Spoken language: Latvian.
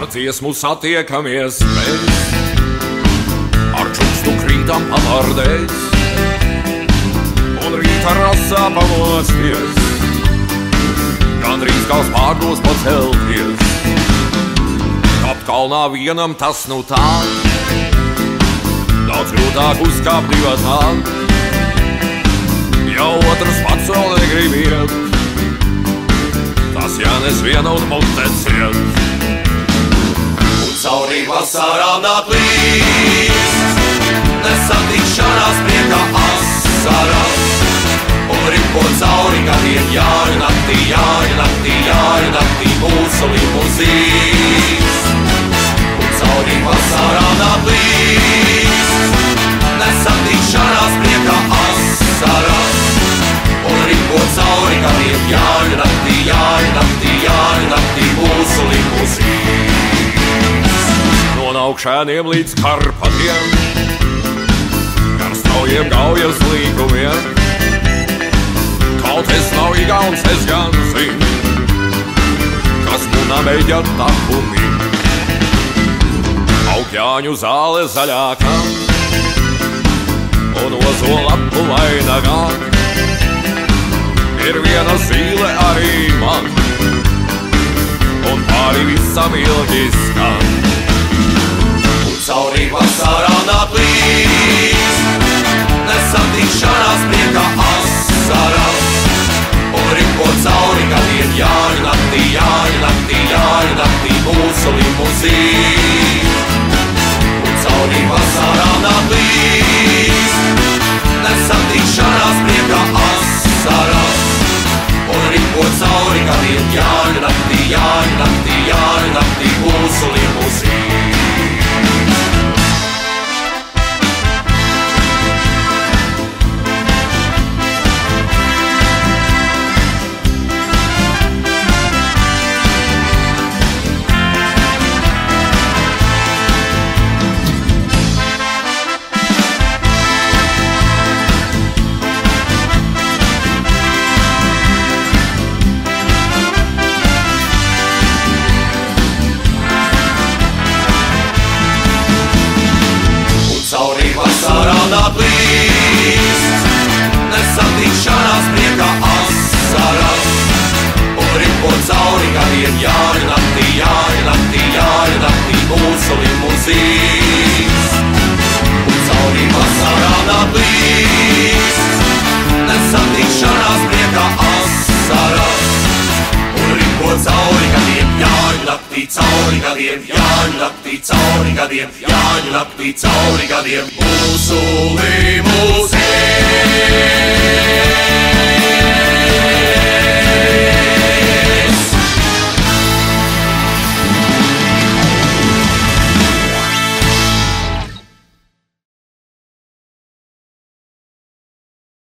ar dziesmu satiekamies mēs, ar čukstu krītam pavārdēs, un rīta rasā pamosties, gandrīz kā spārdos pacelties. Kāpt kalnā vienam tas nu tā, daudz grūtāk uzkāpt divatā, jau otrs pats vēl negrib iet, tas jānes viena un mute ciet. Un caurī vasarām nāk līst, nesatikšanās priekā asaras, un ripo cauri gadiem jāju naktī, jāju naktī, jāju naktī mūsu limuzīns. Un caurī vasarām nāk līst, nesatikšanās priekā asaras, un ripo cauri gadiem jāju naktī, jāju naktī, jāju naktī mūsu limuzīns. No Naukšēniem līdz Karpatiem, ar straujiem gaujas līkumiem, kaut es nav igauns, es gan zinu, kas munā mēģina takumi. Augļāņu zāle zaļākā un ozolapu vainagā, ir viena zīle arī man, un pāri visam ilgi skan. Un caurī vasarā nāk līst, nesatikšanās priekā asaras, un ripo cauri gadiem jāju naktī, jāju naktī, jāju naktī mūsu limuzīns. Un caurī vasarā nāk līst, nesatikšanās priekā asaras, un ripo cauri gadiem jāju naktī, jāju naktī, jāju naktī mūsu limuzīns. Nāk līst, nesatikšanās priekā asaras, un ripo cauri gadiem jāju naktī, jāju naktī, jāju naktī mūsu limuzīns. Un cauri vasarā nāk līst, nesatikšanās priekā asaras, un ripo cauri gadiem jāju naktī, cauri gadiem, jāju naktī, cauri gadiem, jāju naktī, cauri gadiem mūsu limuzīns.